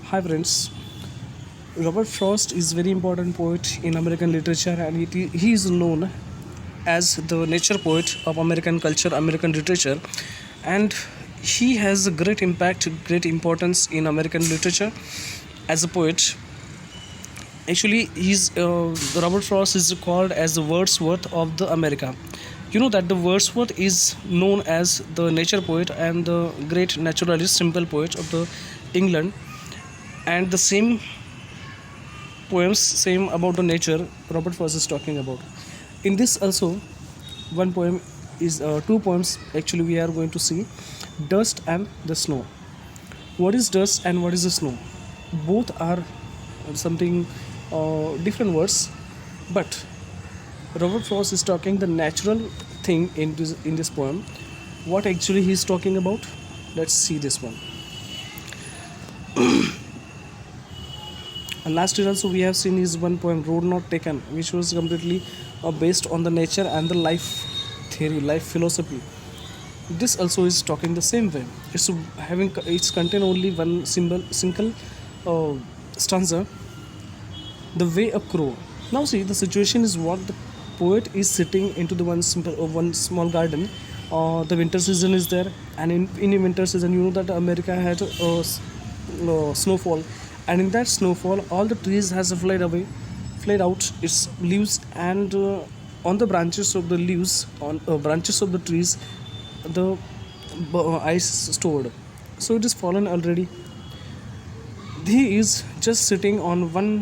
Hi friends, Robert Frost is very important poet in American literature, and he is known as the nature poet of American culture, American literature, and he has a great impact, great importance in American literature as a poet. Actually, he's Robert Frost is called as the Wordsworth of the America. You know that the Wordsworth is known as the nature poet and the great naturalist, simple poet of the England, and the same poems same about the nature Robert Frost is talking about. In this also, one poem is two poems actually we are going to see, Dust and the Snow. What is dust and what is the snow? Both are something different words, but Robert Frost is talking the natural thing in this poem. What actually he is talking about? Let's see this one. And last year also we have seen his one poem, Road Not Taken, which was completely based on the nature and the life theory, life philosophy. This also is talking the same way. It's contain only one single stanza, the way a crow. Now see, the situation is what the poet is sitting into the one small garden. The winter season is there, and in winter season, you know that America had snowfall, and in that snowfall, all the trees has fled out its leaves, and on the branches of the leaves, on branches of the trees, the ice stored. So it is fallen already. He is just sitting under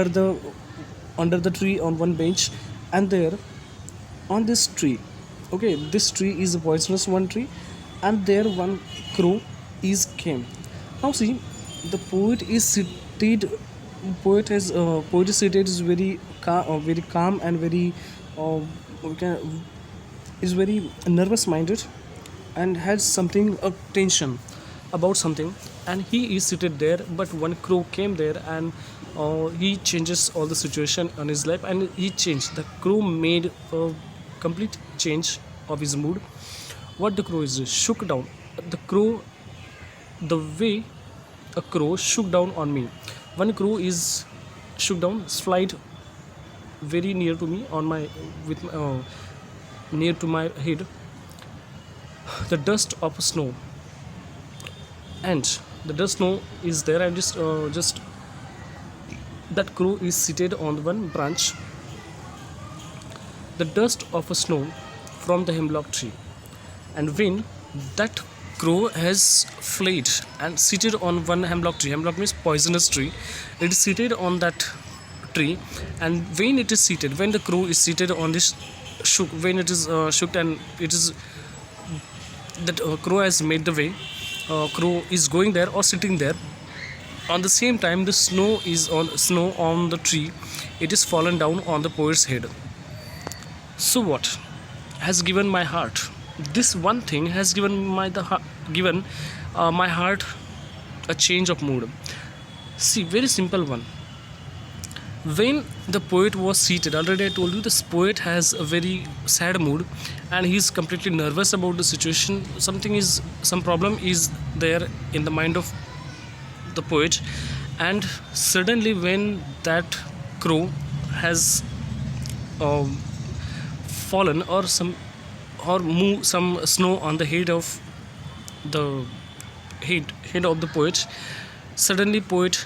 the tree on one bench, and there on this tree, okay, this tree is a poisonous one tree, and there one crow is came. Now see, the poet is seated. Poet is seated is very calm and very we can, is very nervous minded, and has something a tension about something, and he is seated there, but one crow came there, and he changes all the situation on his life, and he changed. The crow made a complete change of his mood. What the crow is shook down, the crow, the way a crow shook down on me. One crow is shook down, slide very near to me on my with near to my head, the dust of snow, and the dust snow is there, and just that crow is seated on one branch, the dust of a snow from the hemlock tree. And when that crow has fled and seated on one hemlock tree, hemlock means poisonous tree, it is seated on that tree, and when it is seated, when the crow is seated on this shook, when it is shook, and it is that crow has made the way, crow is going there or sitting there, on the same time the snow on the tree, it is fallen down on the poet's head. So what has given my heart, this one thing has given my heart a change of mood. See, very simple one. When the poet was seated, already I told you this poet has a very sad mood, and he is completely nervous about the situation. Some problem is there in the mind of the poet, and suddenly when that crow has um, fallen, or move some snow on the the head of the poet, suddenly poet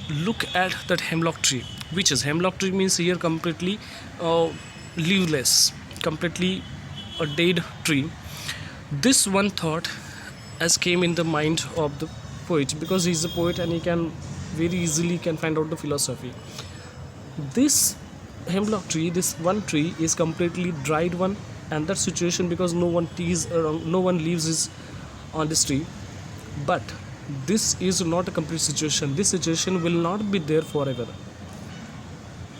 look at that hemlock tree, which is hemlock tree means here completely uh, leaveless, completely a dead tree. This one thought has came in the mind of the poet, because he is a poet and he can very easily can find out the philosophy. This hemlock tree, this one tree is completely dried one, and that situation, because no one teas around, no one leaves is on this tree. But this is not a complete situation, this situation will not be there forever.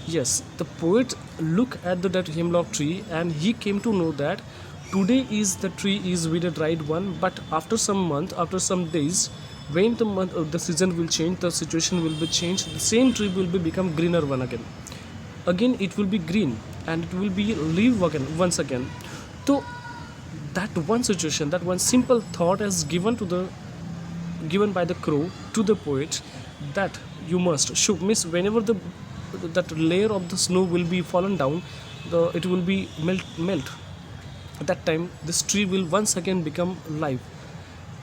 Yes, the poet look at that hemlock tree, and he came to know that today is the tree is with a dried one, but after some month, after some days, when the season will change, the situation will be changed, the same tree will be become greener one again. Again it will be green, and it will be leaf again once again. So that one situation, that one simple thought has given to the given by the crow to the poet that you must should miss whenever the that layer of the snow will be fallen down, it will be melt. At that time this tree will once again become live.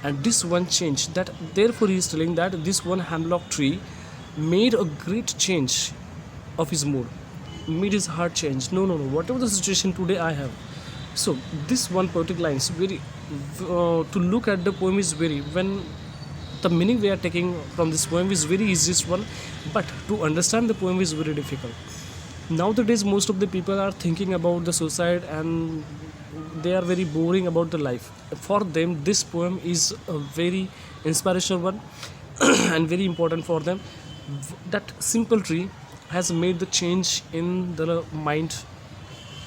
And this one change, that therefore he is telling that this one hemlock tree made a great change of his mood, made his heart change. No, no, no, whatever the situation today I have. So this one poetic line is very to look at the poem is very, when the meaning we are taking from this poem is very easiest one, but to understand the poem is very difficult. Nowadays most of the people are thinking about the suicide, and they are very boring about the life. For them this poem is a very inspirational one and very important for them. That simple tree has made the change in the mind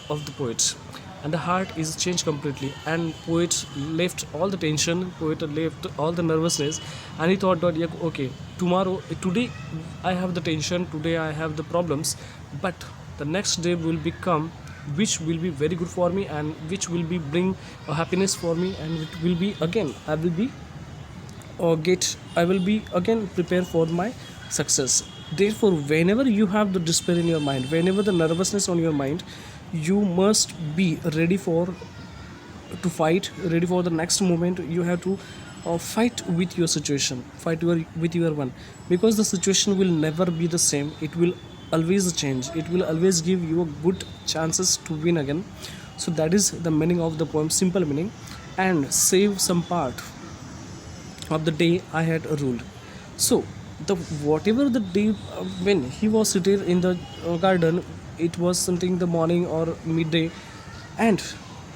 of the poet, and the heart is changed completely, and poet left all the tension, poet left all the nervousness, and he thought that, yeah, okay, today I have the tension, today I have the problems, but the next day will become, which will be very good for me, and which will be bring a happiness for me, and it will be again I will be again prepared for my success. Therefore whenever you have the despair in your mind, whenever the nervousness on your mind, you must be ready for to fight, ready for the next moment. You have to fight with your situation, with your one, because the situation will never be the same, it will always change, it will always give you good chances to win again. So that is the meaning of the poem, simple meaning. And save some part of the day I had ruled. So the whatever the day when he was sitting in the garden, it was something the morning or midday, and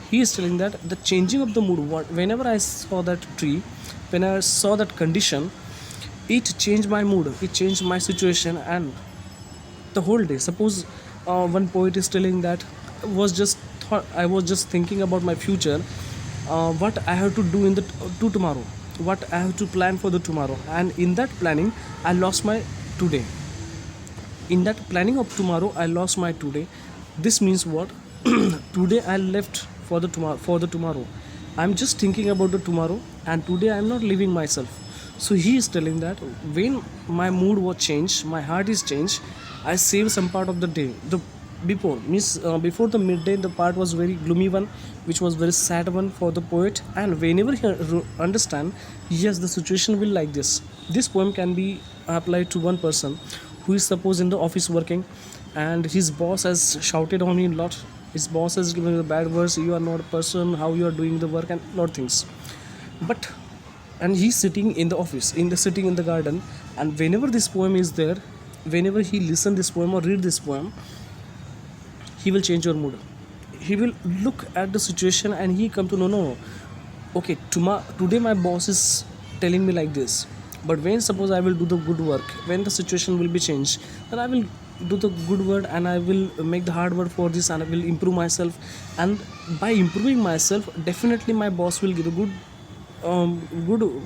he is telling that the changing of the mood, whenever I saw that tree, when I saw that condition, it changed my mood, it changed my situation. And the whole day, suppose one poet is telling that I was just thinking about my future, what I have to do in the to tomorrow, what I have to plan for the tomorrow, and in that planning I lost my today. In that planning of tomorrow I lost my today. This means what? Today I left for the tomorrow. I'm just thinking about the tomorrow, and today I'm not living myself. So he is telling that when my mood was changed, my heart is changed, I save some part of the day. The before means before the midday, the part was very gloomy one, which was very sad one for the poet. And whenever he understand, yes, the situation will like this poem can be applied to one person who is suppose in the office working, and his boss has shouted on him a lot. His boss has given the bad words, you are not a person, how you are doing the work, and lot of things. But and he's sitting in the office, sitting in the garden, and whenever this poem is there, whenever he listen this poem or read this poem, he will change your mood. He will look at the situation and he come to know, no, okay, today my boss is telling me like this, but when suppose I will do the good work, when the situation will be changed, then I will do the good work, and I will make the hard work for this, and I will improve myself. And by improving myself, definitely my boss will give a good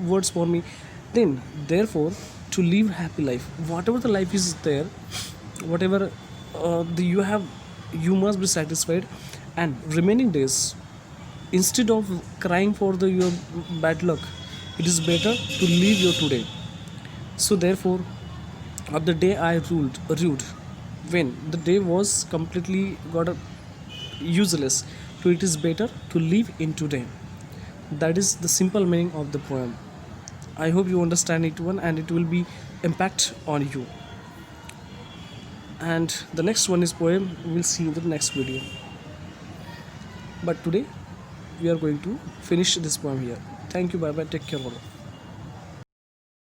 words for me. Then therefore, to live happy life, whatever the life is there, whatever you have, you must be satisfied. And remaining days, instead of crying for your bad luck, it is better to live your today. So therefore, of the day I rude, when the day was completely got useless, so it is better to live in today. That is the simple meaning of the poem. I hope you understand it one, and it will be impact on you. And the next one is poem, we'll see in the next video. But today we are going to finish this poem here. Thank you, bye bye, take care all.